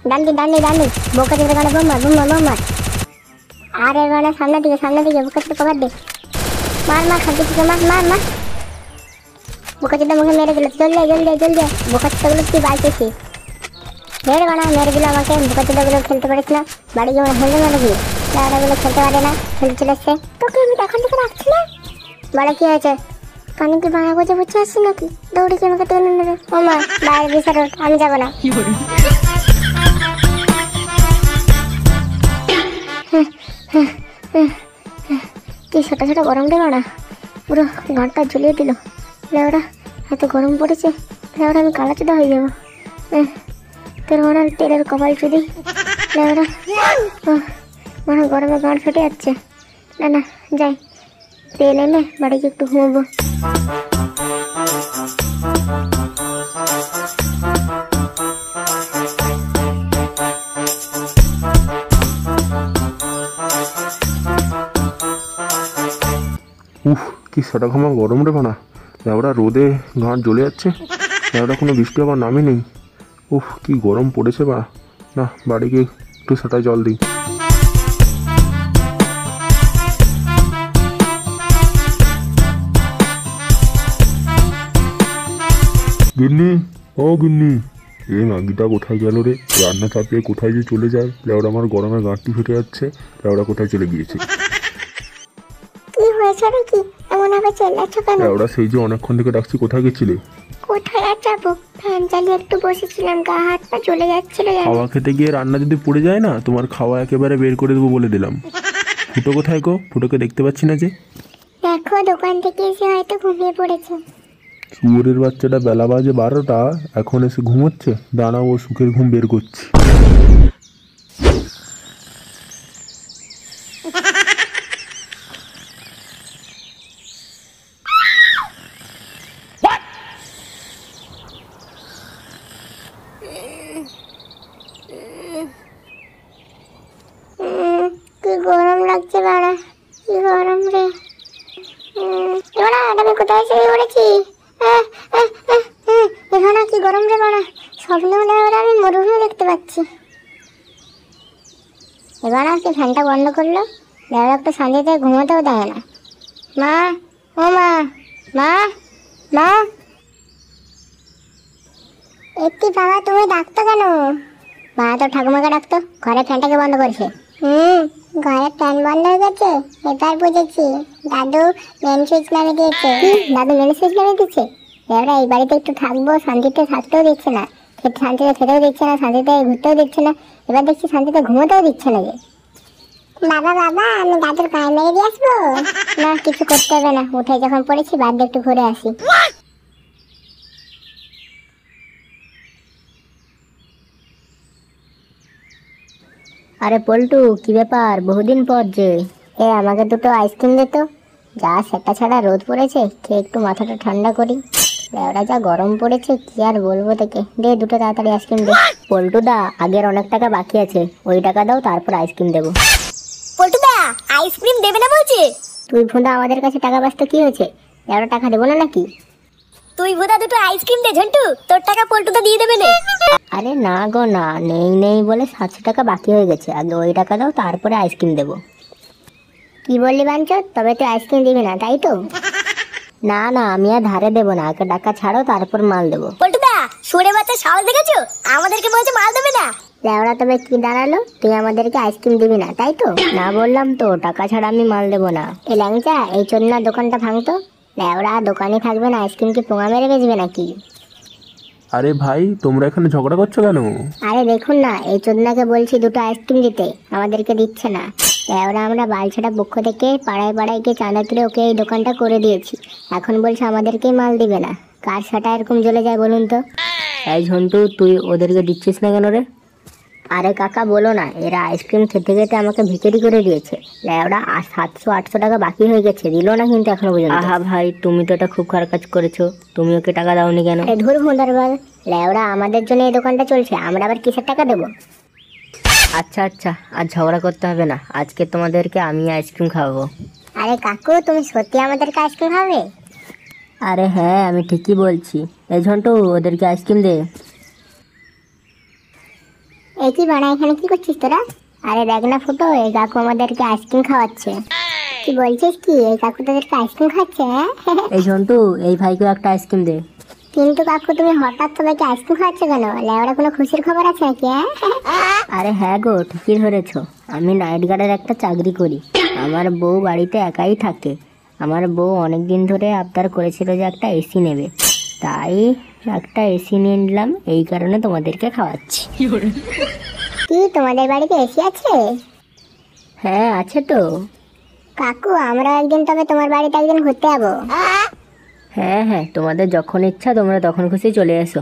ডান্ডি বোকা দিকে গানে বোম মার। আরে গানে সামনে দিকে বোকা দিকে কভার দে। মার খাদ্য থেকে মার। বোকা চিন্তা মুখে মেরে দিল। জলদি বোকা চিন্তাগুলো তুই বাঁচেছি। মেরে দিল আমাকে। বোকা চিন্তাগুলো খেলতে পারিস না, বাড়ি গিয়ে হেলে মেরে দিই। গুলো খেলতে পারে না, খেলতে চলে এসছে। তোকে আমি এখন থেকে রাখছি না। বলে কি হয়েছে? কানে কি ভাঙা গোজে বুঝে আসছি নাকি? দৌড়ে কি আমাকে টেনে নেবে? ও মা, বাইরে দিশা রোড, আমি যাবো না। কি ছোট গরম রে বাড়া, পুরো ঘরটা জ্বলিয়ে দিল। লেওড়া এত গরম পড়েছে, লেওড়া আমি কালাচুদা হয়ে যাবো। তোর ওরা তেলের কপাল চুদি। লেওড়া মনে গরমে গাঁট ফেটে যাচ্ছে। না যাই, তেল এনে বাড়ি গিয়ে একটু ঘুমাবো। উফ, কি সাটা ঘামা গরম রে বানা। লেওড়া রোদে গাঁট জ্বলে যাচ্ছে। লেওড়া কোনো বৃষ্টি আবার নামই নেই। উফ, কি গরম পড়েছে বা। না, বাড়ি গিয়ে একটু সাটায় জল দিই। গিন্নি, ও গিন্নি, এই নাগিটা কোথায় গেল রে? রান্না চাপিয়ে কোথায় যে চলে যায়। লেওড়া আমার গরমে গাঁটটি ফেটে যাচ্ছে। লেওড়া কোথায় চলে গিয়েছে? কি হয়েছে নাকি এমন ভাবে চেল্লাচ্ছ কেন? লেওড়া সেই যে অনেকক্ষণ থেকে ডাকছি, কোথায় গেছিলে? কোথায় আর যাবো, ফ্যান চালিয়ে একটু বসেছিলাম, গা হাত পা চলে যাচ্ছিল। খাওয়া খেতে গিয়ে রান্না যদি পড়ে যায় না, তোমার খাওয়া একেবারে বের করে দেবো বলে দিলাম। ফুটো কোথায় গো? ফুটোকে দেখতে পাচ্ছি না যে। দেখো, দোকান থেকে এসে হয়তো ঘুমিয়ে পড়েছে। শুয়োরের বাচ্চাটা বেলা বাজে 12টা, এখন এসে ঘুমোচ্ছে। দাঁড়াও, ও সুখের ঘুম বের করছি। কি গরম লাগছে বাড়া, কি গরম রে। আমি কোথায় শুয়ে পড়েছি? এখানে কি গরম রে বাড়া। স্বপ্নে মনে হয় আমি মরুভূমি দেখতে পাচ্ছি। এবার কি ফ্যানটা বন্ধ করলো? দেওয়া একটা শান্তিতে ঘুমোতেও দেয় না। মা, ও মা। একটি বাবা, তুমি ডাকতো কেন? মা তো ঠাকুমাকে ডাকতো, ঘরে ফ্যানটাকে বন্ধ করেছে। ঘরে ফ্যান বন্ধ হয়ে গেছে, এবার বুঝেছি। দাদু মেন সুইচ নামিয়ে দিয়েছে। দাদু মেন সুইচ নামিয়ে দিচ্ছে? এবার এই বাড়িতে একটু থাকবো, শান্তিতে থাকতেও দিচ্ছে না। শান্তিতে খেতেও দিচ্ছে না, শান্তিতে ঘুরতেও দিচ্ছে না। এবার দেখছি শান্তিতে ঘুমোতেও দিচ্ছে না। যে বাবা, আমি দাদুর গায়ে মেরে দিয়ে আসবো? না, কিছু করতে হবে না। উঠে যখন পড়েছি, বাদ দিয়ে একটু ঘুরে আসি। আরে পল্টু, কি ব্যাপার? বহুদিন পর যে। আমাকে দুটো আইসক্রিম দে তো। যা সেটা ছাড়া রোদ পড়েছে, খেয়ে একটু মাথাটা ঠান্ডা করি। ওরা যা গরম পড়েছে, কি আর বলবো তোকে। দে দুটো তাড়াতাড়ি আইসক্রিম দে। পল্টু দা, আগের অনেক টাকা বাকি আছে, ওই টাকা দাও, তারপর আইসক্রিম দেবো। পল্টু দা, আইসক্রিম দেবে না বলছে? তুই ভুঁদা, আমাদের কাছে টাকা বাঁচতে কি হয়েছে? এরা টাকা দেবো না নাকি? তুই ভুঁদা দুটো আইসক্রিম দে ঝন্টু, তোর টাকা পল্টু দা দিয়ে দেবে না। আরে না গো না, নেই বলে 700 টাকা বাকি হয়ে গেছে। আগে ওই টাকা দাও, তারপরে আইসক্রিম দেবো। কি বললি বাঞ্চত? তবে তুই আইসক্রিম দিবি না, তাই তো? না, আমি আর ধারে দেবো না। আগে টাকা ছাড়ো, তারপর মাল দেবো। পল্টুদা, সুরে বাচ্চা সাহস দেখেছো? আমাদেরকে বলছে মাল দেবে না। লেওড়া, তবে কি দাঁড়ালো? তুই আমাদেরকে আইসক্রিম দিবি না, তাই তো? না বললাম তো, টাকা ছাড়া আমি মাল দেবো না। এই ল্যাংচা, এই চন্না দোকানটা ভাঙতো। লেওড়া, দোকানে থাকবে না, আইসক্রিম কি পোঙা মেরে বেচবে নাকি? আরে ভাই, তোমরা এখানে ঝগড়া করছো কেন? আরে দেখুন না, এই চন্নাকে বলছি দুটো আইসক্রিম দিতে, আমাদেরকে দিচ্ছে না। লেওড়া, আমরা বালছাটা পক্ষ থেকে পাড়ায় গিয়ে চাঁদা তুলে ওকে এই দোকানটা করে দিয়েছি। এখন বলছে আমাদেরকেই মাল দিবে না। কার সাটা এরকম জ্বলে যায় বলুন তো? এই ঝন্টু, তুই ওদেরকে দিচ্ছিস না কেন রে? আরে কাকা বলো না, এরা আইসক্রিম খেতে খেতে আমাকে ভিখারি করে দিয়েছে। লেওড়া, 700-800 টাকা বাকি হয়ে গেছে, দিল না কিন্তু এখনো পর্যন্ত। আহা ভাই, তুমি তো এটা খুব খারাপ কাজ করেছো। তুমি ওকে টাকা দাওনি কেন? ধুর ভোঁদার বল। লেওড়া, আমাদের জন্য এই দোকানটা চলছে, আমরা আবার কিসের টাকা দেবো? আচ্ছা, আর ঝগড়া করতে হবে না। আজকে তোমাদেরকে আমি আইসক্রিম খাওয়াবো। আরে কাকু, তুমি সত্যি আমাদেরকে আইসক্রিম খাওয়াবে? আরে হ্যাঁ, আমি ঠিকই বলছি। এই ঝন্টু, ওদেরকে আইসক্রিম দে। এই কি বানা, এখানে কি করছিস তোরা? আরে দেখ না ফুটো, এই কাকু আমাদেরকে আইসক্রিম খাওয়াচ্ছে। কি বলছিস কি, এই কাকু তোদেরকে আইসক্রিম খাচ্ছে? হ্যাঁ এই ঝন্টু, এই ভাইকেও একটা আইসক্রিম দে। কিন্তু কাকু তুমি হঠাৎ সবাইকে আইসক্রিম খাওয়াচ্ছ কেন? লেওড়া কোনো খুশির খবর আছে নাকি? আরে হ্যাঁ গো, ঠিকই ধরেছ। আমি নাইট গার্ডের একটা চাকরি করি। আমার বউ বাড়িতে একাই থাকে। আমার বউ অনেক দিন ধরে আবদার করেছিল যে একটা এসি নেবে, তাই একটা এসি নিয়ে নিলাম। এই কারণে তোমাদেরকে খাওয়াচ্ছি। কি তোমাদের বাড়িতে এসি আছে? হ্যাঁ আছে তো। কাকু আমরা একদিন তবে তোমার বাড়িতে একদিন ঘুরতে যাবো। হ্যাঁ হ্যাঁ, তোমাদের যখন ইচ্ছা তোমরা তখন খুশি চলে এসো।